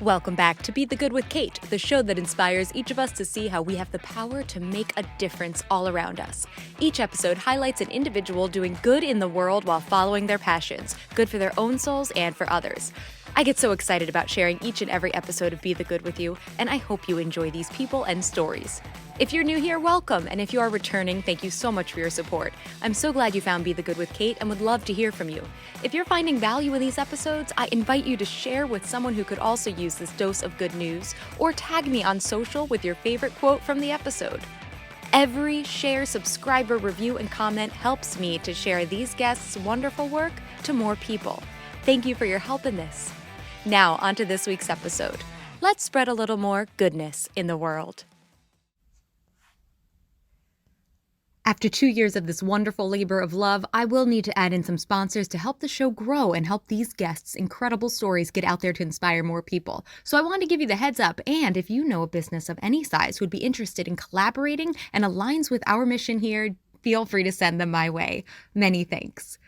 Welcome back to Be the Good with Kate, the show that inspires each of us to see how we have the power to make a difference all around us. Each episode highlights an individual doing good in the world while following their passions, good for their own souls and for others. I get so excited about sharing each and every episode of Be the Good with you, and I hope you enjoy these people and stories. If you're new here, welcome, and if you are returning, thank you so much for your support. I'm so glad you found Be the Good with Kate and would love to hear from you. If you're finding value in these episodes, I invite you to share with someone who could also use this dose of good news, or tag me on social with your favorite quote from the episode. Every share, subscriber, review, and comment helps me to share these guests' wonderful work to more people. Thank you for your help in this. Now, on to this week's episode. Let's spread a little more goodness in the world. After 2 years of this wonderful labor of love, I will need to add in some sponsors to help the show grow and help these guests' incredible stories get out there to inspire more people. So I want to give you the heads up, and if you know a business of any size who would be interested in collaborating and aligns with our mission here, feel free to send them my way. Many thanks.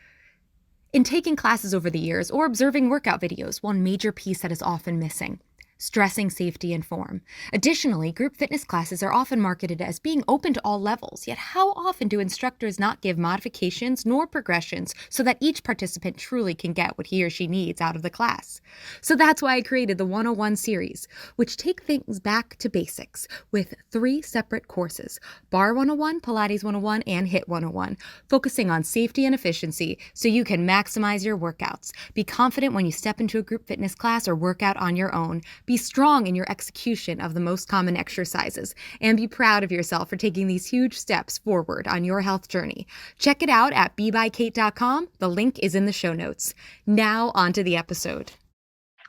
In taking classes over the years or observing workout videos, one major piece that is often missing: stressing safety and form. Additionally, group fitness classes are often marketed as being open to all levels, yet how often do instructors not give modifications nor progressions so that each participant truly can get what he or she needs out of the class? So that's why I created the 101 series, which take things back to basics with 3 separate courses: Bar 101, Pilates 101, and HIIT 101, focusing on safety and efficiency so you can maximize your workouts. Be confident when you step into a group fitness class or workout on your own. Be strong in your execution of the most common exercises, and be proud of yourself for taking these huge steps forward on your health journey. Check it out at bebykate.com. The link is in the show notes. Now on to the episode.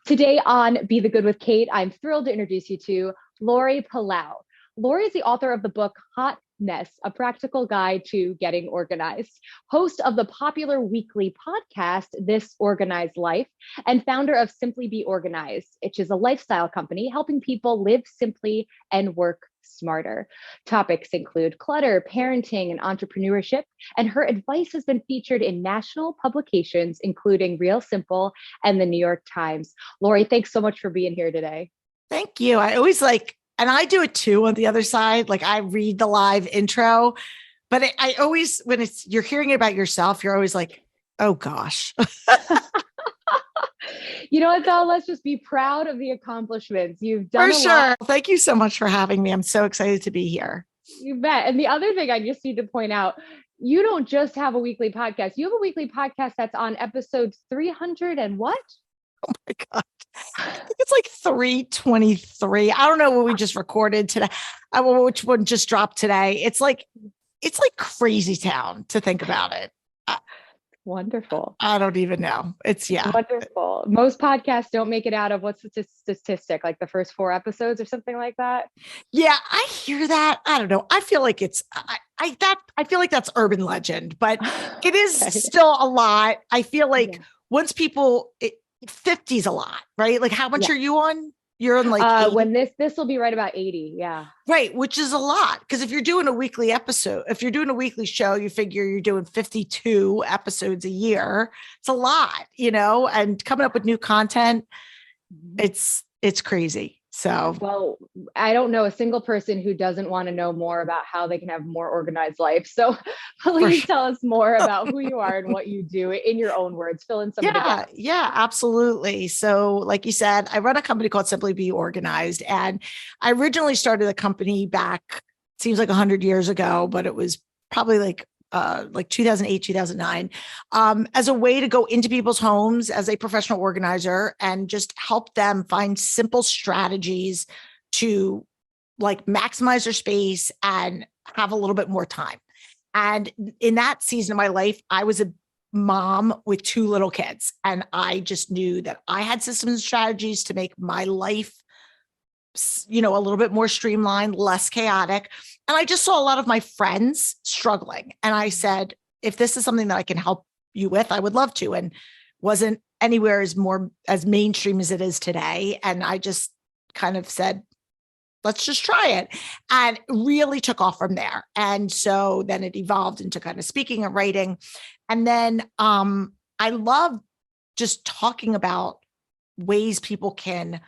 Today on Be the Good with Kate, I'm thrilled to introduce you to Laurie Palau. Laurie is the author of the book Hot Mess, A Practical Guide to Getting Organized, host of the popular weekly podcast, This Organized Life, and founder of Simply Be Organized, which is a lifestyle company helping people live simply and work smarter. Topics include clutter, parenting, and entrepreneurship, and her advice has been featured in national publications, including Real Simple and the New York Times. Laurie, thanks so much for being here today. Thank you. I always and I do it too on the other side. Like, I read the live intro, but I always, when you're hearing about yourself, you're always like, oh gosh. You know what, though? Let's just be proud of the accomplishments you've done. For sure. Thank you so much for having me. I'm so excited to be here. You bet. And the other thing I just need to point out, you don't just have a weekly podcast. You have a weekly podcast that's on episode 300 and what? Oh my God. I think it's like 323. I don't know what we just recorded today. Which one just dropped today. It's like crazy town to think about it. Wonderful. I don't even know. It's wonderful. Most podcasts don't make it out of, what's the statistic, like the first 4 episodes or something like that? Yeah, I hear that. I don't know. I feel like I feel like that's urban legend, but it is Okay. still a lot. I feel like once people 50 is a lot, right? Like, how much are you on? You're on like 80? When this will be right about 80. Yeah. Right. Which is a lot. Because if you're doing a weekly episode, if you're doing a weekly show, you figure you're doing 52 episodes a year. It's a lot, and coming up with new content. It's crazy. So, well, I don't know a single person who doesn't want to know more about how they can have a more organized life. So please tell us more about who you are and what you do in your own words. Fill in some of the gaps. Yeah, absolutely. So like you said, I run a company called Simply Be Organized. And I originally started the company back, seems like 100 years ago, but it was probably like 2008, 2009, as a way to go into people's homes as a professional organizer and just help them find simple strategies to like maximize their space and have a little bit more time. And in that season of my life, I was a mom with 2 little kids. And I just knew that I had systems and strategies to make my life a little bit more streamlined, less chaotic. And I just saw a lot of my friends struggling. And I said, if this is something that I can help you with, I would love to. And wasn't anywhere as mainstream as it is today. And I just kind of said, let's just try it. And it really took off from there. And so then it evolved into kind of speaking and writing. And then I love just talking about ways people can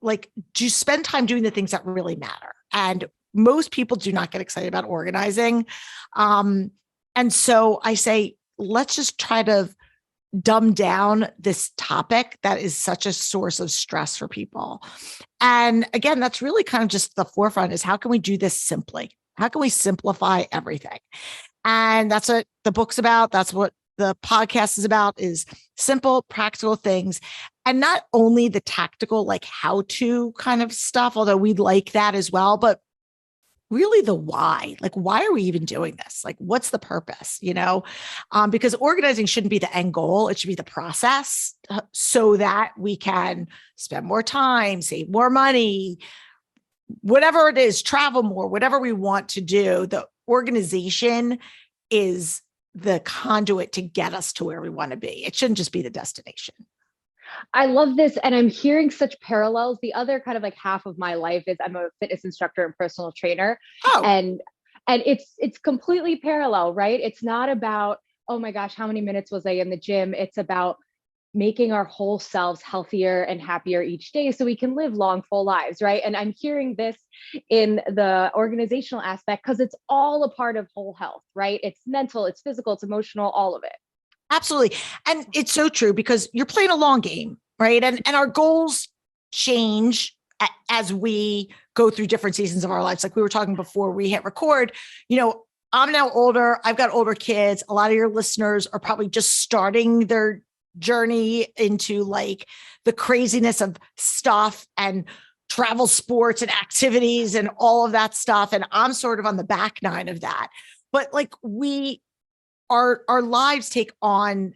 like do spend time doing the things that really matter. And most people do not get excited about organizing. Um, and so I say, let's just try to dumb down this topic that is such a source of stress for people. And again, that's really kind of just the forefront is how can we do this simply? How can we simplify everything? And that's what the book's about. That's what the podcast is about is simple, practical things. And not only the tactical, like how to kind of stuff, although we like that as well, but really the why. Like, why are we even doing this? Like, what's the purpose, because organizing shouldn't be the end goal. It should be the process so that we can spend more time, save more money, whatever it is, travel more, whatever we want to do. The organization is the conduit to get us to where we want to be. It shouldn't just be the destination. I love this. And I'm hearing such parallels. The other kind of like half of my life is I'm a fitness instructor and personal trainer. Oh, And it's completely parallel, right? It's not about, oh my gosh, how many minutes was I in the gym? It's about making our whole selves healthier and happier each day so we can live long, full lives, right? And I'm hearing this in the organizational aspect because it's all a part of whole health, right? It's mental, it's physical, it's emotional, all of it. absolutely. And it's so true because you're playing a long game, right? And our goals change as we go through different seasons of our lives. Like we were talking before we hit record, I'm now older. I've got older kids. A lot of your listeners are probably just starting their journey into like the craziness of stuff and travel sports and activities and all of that stuff. And I'm sort of on the back nine of that. But like our lives take on,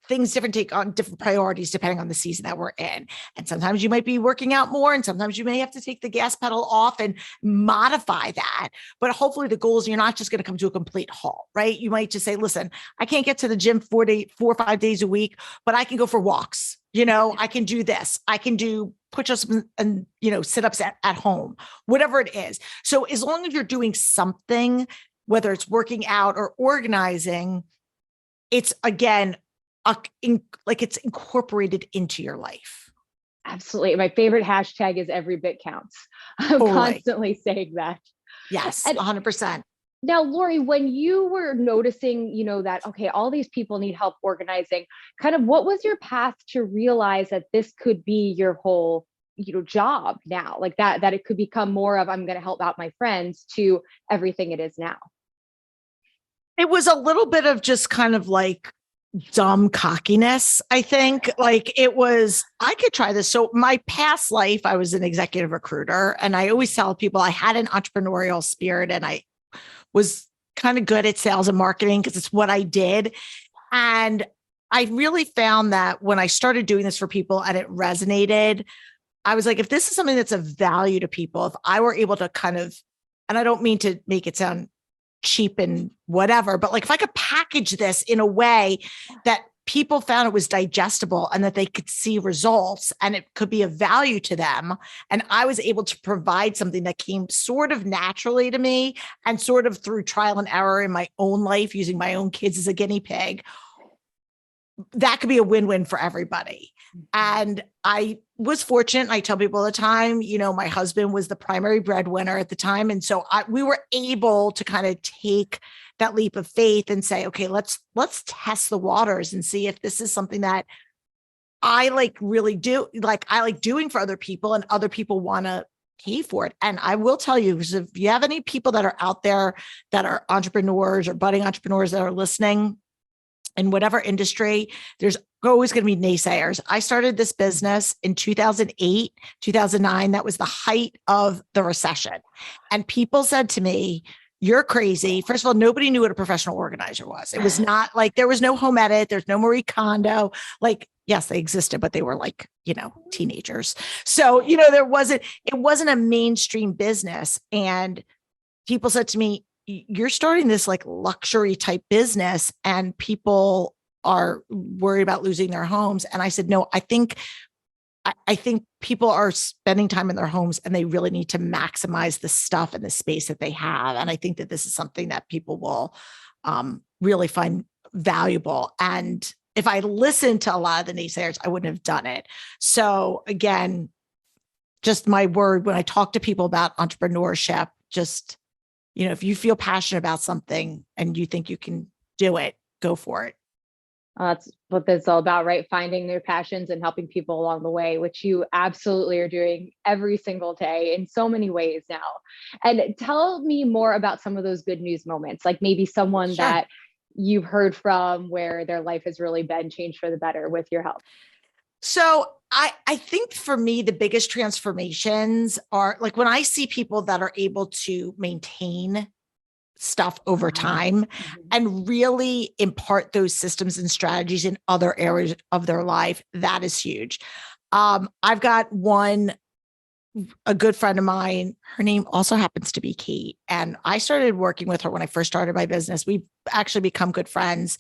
things take on different priorities depending on the season that we're in. And sometimes you might be working out more and sometimes you may have to take the gas pedal off and modify that. But hopefully the goal is you're not just going to come to a complete halt, right? You might just say, listen, I can't get to the gym 4 or 5 days a week, but I can go for walks. I can do this. I can do push-ups and sit-ups at home, whatever it is. So as long as you're doing something, whether it's working out or organizing, it's again, it's incorporated into your life. Absolutely. My favorite hashtag is every bit counts. I'm constantly saying that. Yes, and 100%. Now, Laurie, when you were noticing, that, okay, all these people need help organizing, kind of what was your path to realize that this could be your whole job now, like that it could become more of I'm going to help out my friends to everything it is now? It was a little bit of just kind of like dumb cockiness. I think like it was, I could try this. So my past life, I was an executive recruiter and I always tell people I had an entrepreneurial spirit and I was kind of good at sales and marketing because it's what I did. And I really found that when I started doing this for people and it resonated, I was like, if this is something that's of value to people, if I were able to kind of, and I don't mean to make it sound cheap and whatever, but like if I could package this in a way that people found it was digestible and that they could see results and it could be of value to them. And I was able to provide something that came sort of naturally to me and sort of through trial and error in my own life, using my own kids as a guinea pig. That could be a win-win for everybody. And I was fortunate. I tell people all the time, my husband was the primary breadwinner at the time. And so we were able to kind of take that leap of faith and say, okay, let's test the waters and see if this is something that I like really do. Like I like doing for other people and other people want to pay for it. And I will tell you, if you have any people that are out there that are entrepreneurs or budding entrepreneurs that are listening, in whatever industry, there's always going to be naysayers. I started this business in 2008, 2009. That was the height of the recession. And people said to me, you're crazy. First of all, nobody knew what a professional organizer was. It was not like there was no Home Edit. There's no Marie Kondo. Like, yes, they existed, but they were like, teenagers. So, it wasn't a mainstream business. And people said to me, you're starting this like luxury type business and people are worried about losing their homes. And I said, no, I think people are spending time in their homes and they really need to maximize the stuff and the space that they have. And I think that this is something that people will really find valuable. And if I listened to a lot of the naysayers, I wouldn't have done it. So again, just my word when I talk to people about entrepreneurship, just, if you feel passionate about something and you think you can do it, go for it. That's what this is all about, right? Finding their passions and helping people along the way, which you absolutely are doing every single day in so many ways now. And tell me more about some of those good news moments, like maybe someone Sure. that you've heard from where their life has really been changed for the better with your help. So I think for me, the biggest transformations are like when I see people that are able to maintain stuff over time and really impart those systems and strategies in other areas of their life. That is huge. I've got a good friend of mine. Her name also happens to be Kate. And I started working with her when I first started my business. We've actually become good friends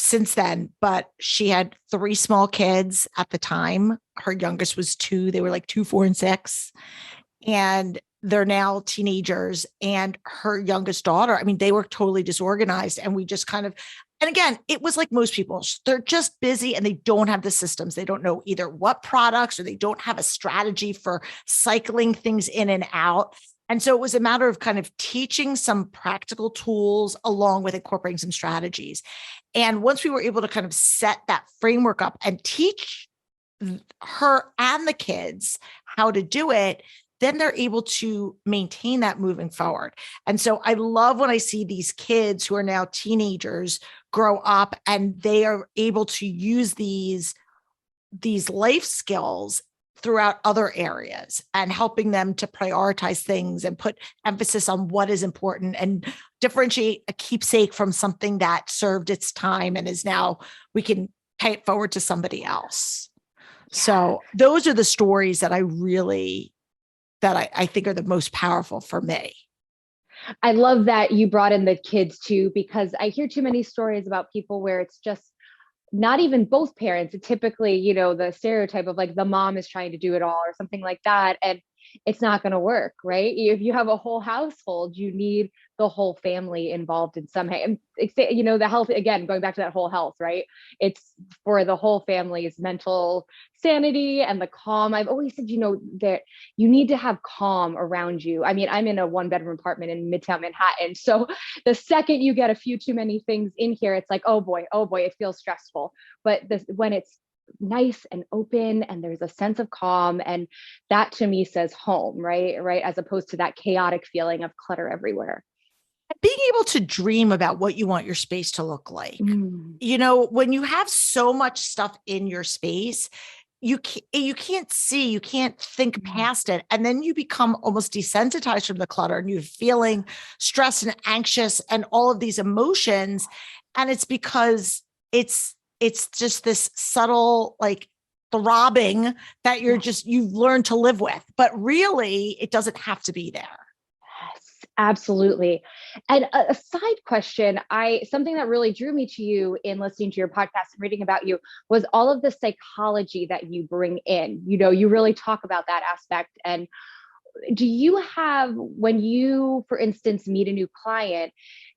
since then, but she had 3 small kids at the time. Her youngest was 2. They were like 2, 4, and 6. And they're now teenagers. And her youngest daughter, I mean, they were totally disorganized. And we just kind of, and again, it was like most people, they're just busy and they don't have the systems. They don't know either what products, or they don't have a strategy for cycling things in and out. And so it was a matter of kind of teaching some practical tools along with incorporating some strategies. And once we were able to kind of set that framework up and teach her and the kids how to do it, then they're able to maintain that moving forward. And so I love when I see these kids who are now teenagers grow up and they are able to use these life skills throughout other areas and helping them to prioritize things and put emphasis on what is important and differentiate a keepsake from something that served its time and is now we can pay it forward to somebody else. Yeah. So those are the stories that I think are the most powerful for me. I love that you brought in the kids too, because I hear too many stories about people where it's just not even both parents. It typically, the stereotype of like the mom is trying to do it all or something like that. And it's not going to work, right? If you have a whole household, you need the whole family involved in some way. And the health, again, going back to that whole health, right? It's for the whole family's mental sanity and the calm. I've always said, that you need to have calm around you. I mean, I'm in a 1-bedroom apartment in Midtown Manhattan. So the second you get a few too many things in here, it's like, oh boy, it feels stressful. But when it's nice and open and there's a sense of calm, and that to me says home, right, as opposed to that chaotic feeling of clutter everywhere. Being able to dream about what you want your space to look like. When you have so much stuff in your space, you can't see, you can't think past it. And then you become almost desensitized from the clutter and you're feeling stressed and anxious and all of these emotions. And it's because it's just this subtle, like throbbing that you've learned to live with, but really it doesn't have to be there. Yes, absolutely. And a side question, something that really drew me to you in listening to your podcast and reading about you was all of the psychology that you bring in. You really talk about that aspect. And do you have, when you, for instance, meet a new client,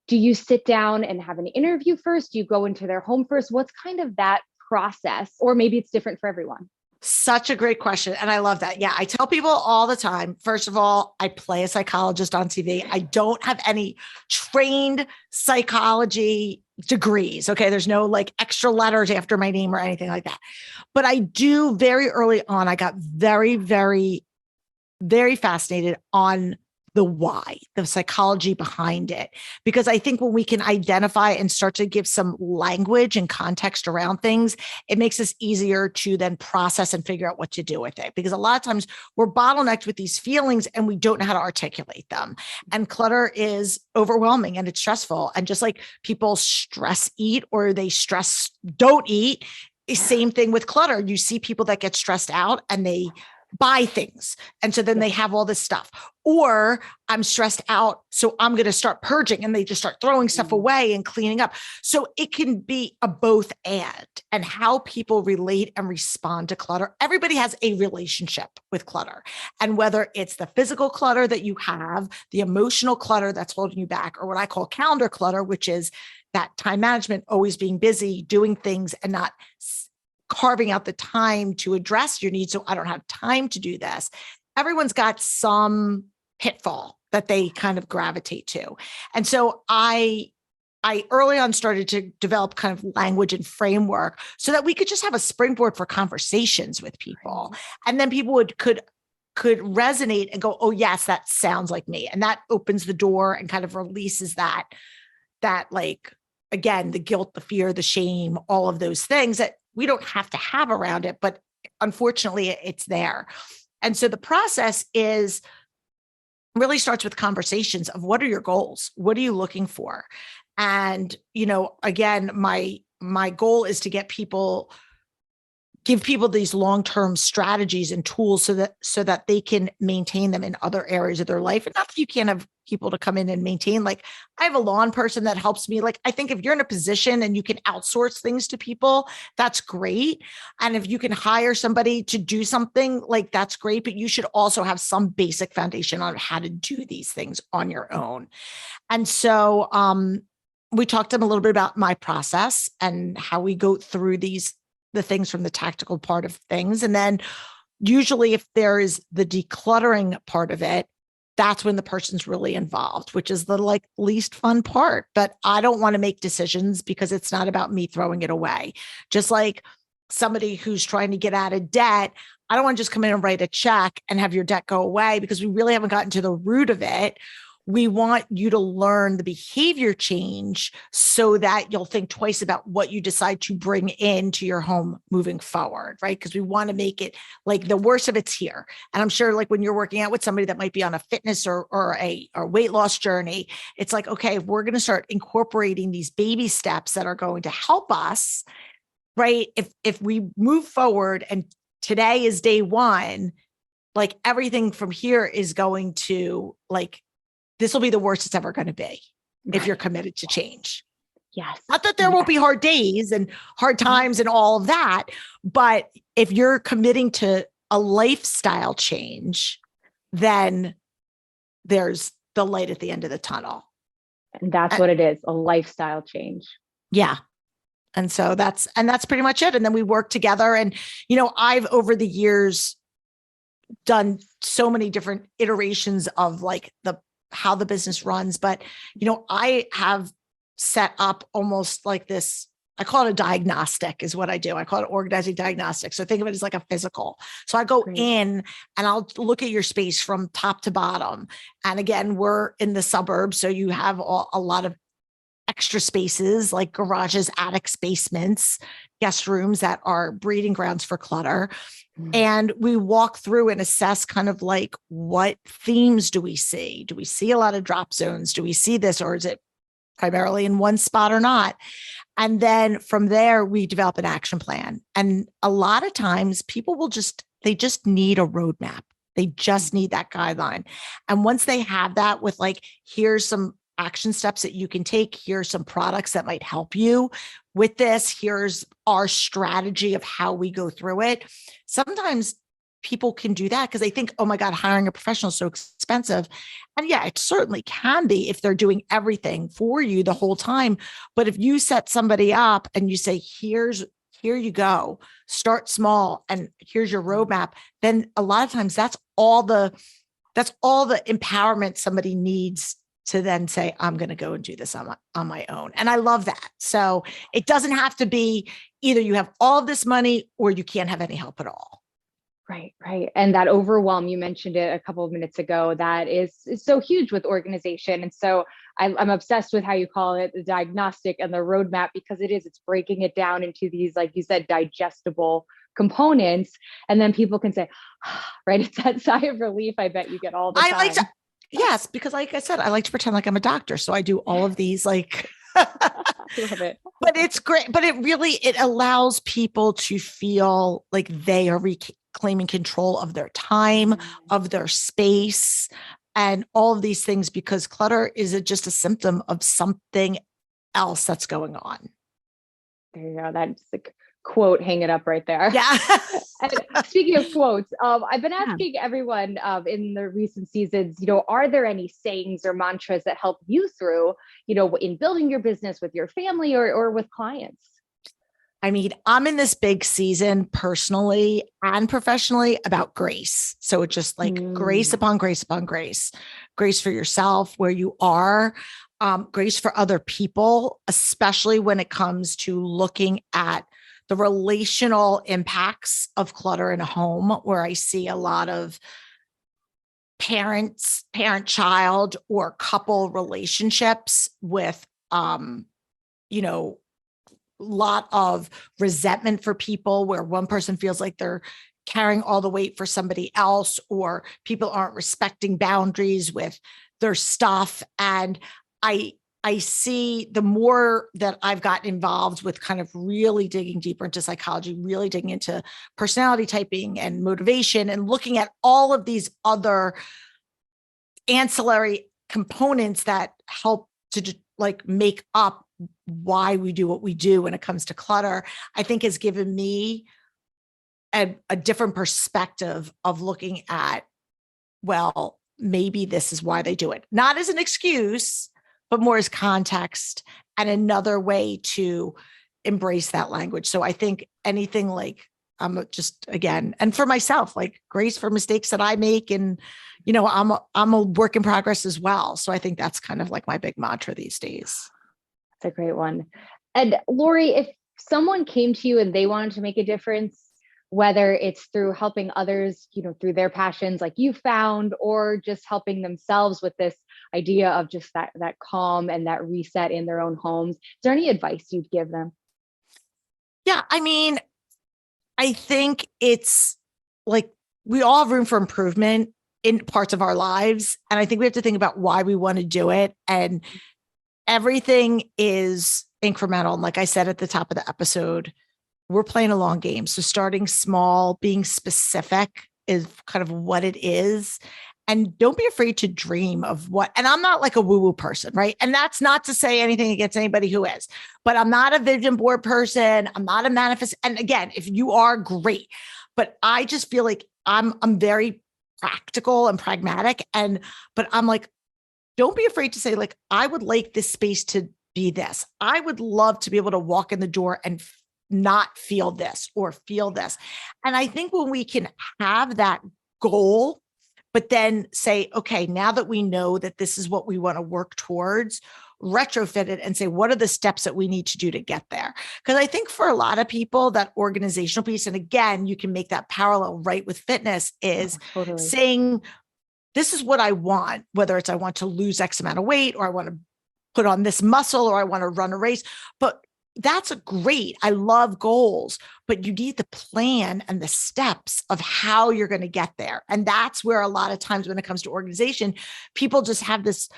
do you sit down and have an interview first? Do you go into their home first? What's kind of that process? Or maybe it's different for everyone. Such a great question. And I love that. Yeah. I tell people all the time, first of all, I play a psychologist on TV. I don't have any trained psychology degrees. Okay. There's no like extra letters after my name or anything like that. But I do very early on, I got very, very, very fascinated on the why, the psychology behind it. Because I think when we can identify and start to give some language and context around things, it makes us easier to then process and figure out what to do with it. Because a lot of times we're bottlenecked with these feelings and we don't know how to articulate them. And clutter is overwhelming and it's stressful. And just like people stress eat or they stress don't eat, same thing with clutter. You see people that get stressed out and they buy things. And so then they have all this stuff. Or I'm stressed out, so I'm going to start purging, and they just start throwing stuff away and cleaning up. So it can be a both and how people relate and respond to clutter. Everybody has a relationship with clutter. And whether it's the physical clutter that you have, the emotional clutter that's holding you back, or what I call calendar clutter, which is that time management, always being busy, doing things and not carving out the time to address your needs. So I don't have time to do this. Everyone's got some pitfall that they kind of gravitate to. And so I early on started to develop kind of language and framework so that we could just have a springboard for conversations with people. And then people could resonate and go, oh yes, that sounds like me. And that opens the door and kind of releases that like, again, the guilt, the fear, the shame, all of those things that we don't have to have around it, but unfortunately it's there. And so the process really starts with conversations of what are your goals? What are you looking for? And, again, my goal is to give people these long-term strategies and tools so that they can maintain them in other areas of their life. And not that you can't have people to come in and maintain, like I have a lawn person that helps me. Like, I think if you're in a position and you can outsource things to people, that's great. And if you can hire somebody to do something, like that's great, but you should also have some basic foundation on how to do these things on your own. And so, we talked to them a little bit about my process and how we go through the things from the tactical part of things. And then usually if there is the decluttering part of it, that's when the person's really involved, which is the like least fun part. But I don't want to make decisions because it's not about me throwing it away. Just like somebody who's trying to get out of debt, I don't want to just come in and write a check and have your debt go away because we really haven't gotten to the root of it. We want you to learn the behavior change so that you'll think twice about what you decide to bring into your home moving forward, right? Because we want to make it like the worst of it's here. And I'm sure like when you're working out with somebody that might be on a fitness or a weight loss journey, it's like, okay, we're going to start incorporating these baby steps that are going to help us, right? If we move forward and today is day one, like everything from here is going to like, this will be the worst it's ever going to be if you're committed to change. Yes. Not that there won't be hard days and hard times and all of that, but if you're committing to a lifestyle change, then there's the light at the end of the tunnel. And that's what it is, a lifestyle change. Yeah. And so that's pretty much it. And then we work together. And, I've over the years done so many different iterations of like how the business runs. But, I have set up almost like this, I call it a diagnostic is what I do. I call it organizing diagnostic. So think of it as like a physical. So I go in and I'll look at your space from top to bottom. And again, we're in the suburbs. So you have a lot of extra spaces like garages, attics, basements, guest rooms that are breeding grounds for clutter. And we walk through and assess kind of like what themes do we see? Do we see a lot of drop zones? Do we see this, or is it primarily in one spot or not? And then from there, we develop an action plan. And a lot of times people they just need a roadmap. They just need that guideline. And once they have that with like, here's some action steps that you can take. Here's some products that might help you with this. Here's our strategy of how we go through it. Sometimes people can do that because they think, oh my God, hiring a professional is so expensive. And yeah, it certainly can be if they're doing everything for you the whole time. But if you set somebody up and you say, here you go, start small, and here's your roadmap, then a lot of times that's all the empowerment somebody needs to then say, I'm going to go and do this on my own. And I love that. So it doesn't have to be either you have all of this money or you can't have any help at all. Right. And that overwhelm, you mentioned it a couple of minutes ago, that is so huge with organization. And so I'm obsessed with how you call it the diagnostic and the roadmap, because it's breaking it down into these, like you said, digestible components. And then people can say, right, it's that sigh of relief I bet you get all the time. Yes, because like I said, I like to pretend like I'm a doctor. So I do all of these like, love it. But it's great. But it allows people to feel like they are reclaiming control of their time, of their space, and all of these things, because clutter is just a symptom of something else that's going on. There you go. That's the quote, hang it up right there. Yeah. And speaking of quotes, I've been asking everyone in the recent seasons, are there any sayings or mantras that help you through, in building your business with your family or with clients? I mean, I'm in this big season personally and professionally about grace. So it's just like grace upon grace upon grace, grace for yourself where you are, grace for other people, especially when it comes to looking at the relational impacts of clutter in a home, where I see a lot of parent child or couple relationships with, you know, lot of resentment for people where one person feels like they're carrying all the weight for somebody else, or people aren't respecting boundaries with their stuff. And I I see the more that I've gotten involved with kind of really digging deeper into psychology, really digging into personality typing and motivation and looking at all of these other ancillary components that help to like make up why we do what we do when it comes to clutter, I think has given me a different perspective of looking at, well, maybe this is why they do it. Not as an excuse, but more as context and another way to embrace that language. So I think anything like, I'm just, again, and for myself, like grace for mistakes that I make. And, you know, I'm a work in progress as well. So I think that's kind of like my big mantra these days. That's a great one. And Laurie, if someone came to you and they wanted to make a difference, whether it's through helping others, you know, through their passions like you found, or just helping themselves with this idea of just that calm and that reset in their own homes, is there any advice you'd give them? Yeah, I mean, I think it's like we all have room for improvement in parts of our lives. And I think we have to think about why we want to do it. And everything is incremental. And like I said at the top of the episode, we're playing a long game. So starting small, being specific is kind of what it is. And don't be afraid to dream of what, and I'm not like a woo-woo person, right? And that's not to say anything against anybody who is, but I'm not a vision board person. I'm not a manifest. And again, if you are, great, but I just feel like I'm very practical and pragmatic. But I'm like, don't be afraid to say, like, I would like this space to be this. I would love to be able to walk in the door and not feel this or feel this. And I think when we can have that goal, but then say, okay, now that we know that this is what we want to work towards, retrofit it and say, what are the steps that we need to do to get there? Because I think for a lot of people, that organizational piece, and again, you can make that parallel right with fitness, is Totally. saying, this is what I want, whether it's I want to lose X amount of weight, or I want to put on this muscle, or I want to run a race. But that's a great, I love goals, but you need the plan and the steps of how you're going to get there. And that's where a lot of times when it comes to organization, people just have this,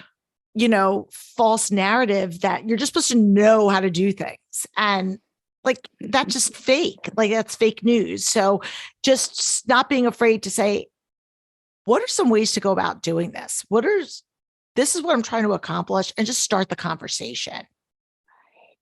you know, false narrative that you're just supposed to know how to do things. And like, that's just fake, like that's fake news. So just not being afraid to say, what are some ways to go about doing this? This is what I'm trying to accomplish, and just start the conversation.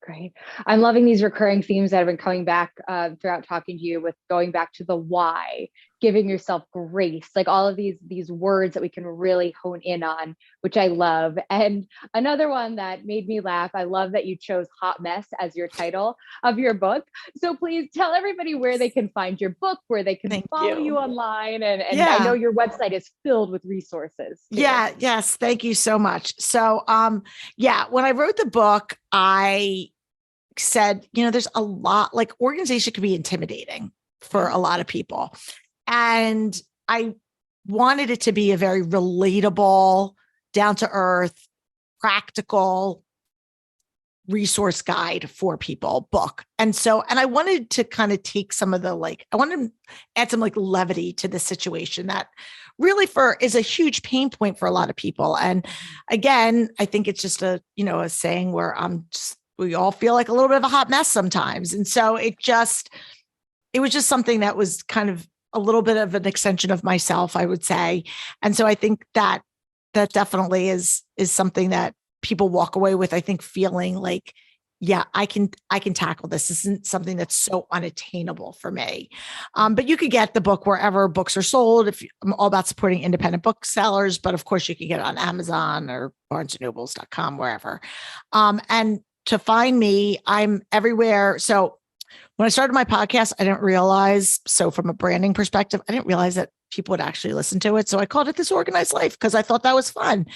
Great. I'm loving these recurring themes that have been coming back throughout talking to you, with going back to the why, giving yourself grace, like all of these words that we can really hone in on, which I love. And another one that made me laugh, I love that you chose Hot Mess as your title of your book. So please tell everybody where they can find your book, where they can Thank follow you. you online. And Yeah. I know your website is filled with resources too. Yeah. Yes. Thank you so much. So, yeah, when I wrote the book, I said, you know, there's a lot, like, organization can be intimidating for a lot of people. And I wanted it to be a very relatable, down to earth, practical resource guide for people book. And I wanted to kind of take some of the, like, I wanted to add some like levity to the situation that really is a huge pain point for a lot of people. And again, I think it's just a saying where we all feel like a little bit of a hot mess sometimes. And so it was just something that was kind of a little bit of an extension of myself, I would say. And so I think that definitely is something that people walk away with, I think, feeling like, yeah, I can tackle this. This isn't something that's so unattainable for me. But you could get the book wherever books are sold. I'm all about supporting independent booksellers, but of course you can get it on Amazon or barnesandnobles.com, wherever. And to find me, I'm everywhere. So when I started my podcast, I didn't realize. So from a branding perspective, I didn't realize that people would actually listen to it. So I called it This Organized Life because I thought that was fun.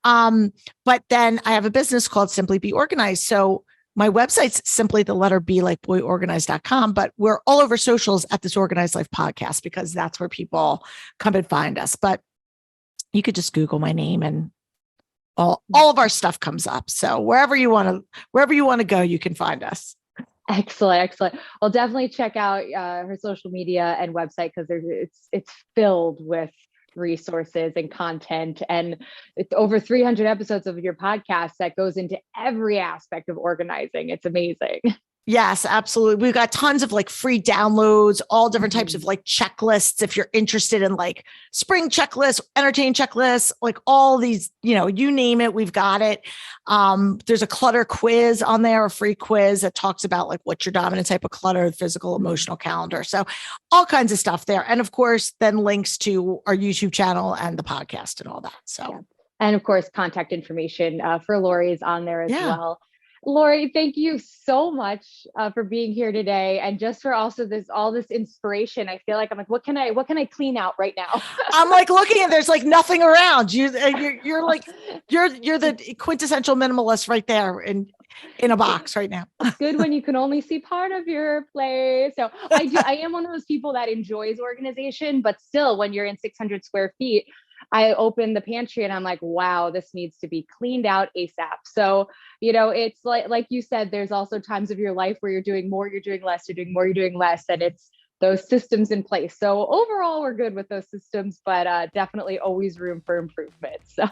But then I have a business called Simply Be Organized. So my website's simply the letter B, like boyorganized.com, but we're all over socials at This Organized Life podcast because that's where people come and find us. But you could just Google my name and all of our stuff comes up. So wherever you want to go, you can find us. Excellent. Well, definitely check out her social media and website because it's filled with resources and content, and it's over 300 episodes of your podcast that goes into every aspect of organizing. It's amazing. Yes, absolutely. We've got tons of like free downloads, all different types of like checklists. If you're interested in like spring checklists, entertain checklists, like all these, you name it, we've got it. There's a clutter quiz on there, a free quiz that talks about like what's your dominant type of clutter, physical, emotional calendar. So all kinds of stuff there. And of course, then links to our YouTube channel and the podcast and all that. So, yeah. And of course, contact information for Laurie is on there as well. Laurie, thank you so much for being here today, and just for also all this inspiration. I feel like I'm like, what can I clean out right now? I'm like looking and there's like nothing around you. You're like you're the quintessential minimalist right there in a box right now. It's good when you can only see part of your place. So I am one of those people that enjoys organization, but still, when you're in 600 square feet, I open the pantry and I'm like, wow, this needs to be cleaned out ASAP. So, it's like you said, there's also times of your life where you're doing more, you're doing less, you're doing more, you're doing less. And it's those systems in place. So overall, we're good with those systems, but definitely always room for improvement. So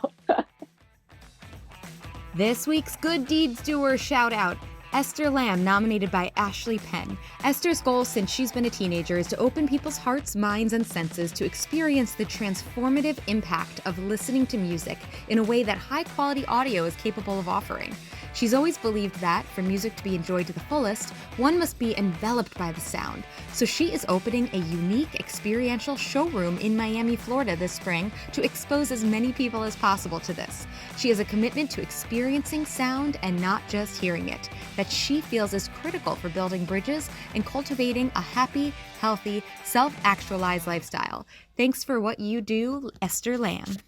this week's Good Deeds Doer shout out. Esther Lamm, nominated by Ashley Penn. Esther's goal since she's been a teenager is to open people's hearts, minds, and senses to experience the transformative impact of listening to music in a way that high-quality audio is capable of offering. She's always believed that, for music to be enjoyed to the fullest, one must be enveloped by the sound. So she is opening a unique experiential showroom in Miami, Florida this spring to expose as many people as possible to this. She has a commitment to experiencing sound and not just hearing it, that she feels is critical for building bridges and cultivating a happy, healthy, self-actualized lifestyle. Thanks for what you do, Esther Lamm.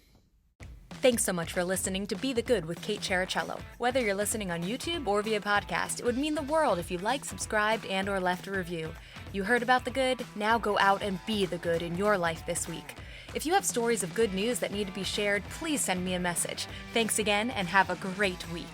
Thanks so much for listening to Be the Good with Kate Chericello. Whether you're listening on YouTube or via podcast, it would mean the world if you liked, subscribed, and or left a review. You heard about the good? Now go out and be the good in your life this week. If you have stories of good news that need to be shared, please send me a message. Thanks again, and have a great week.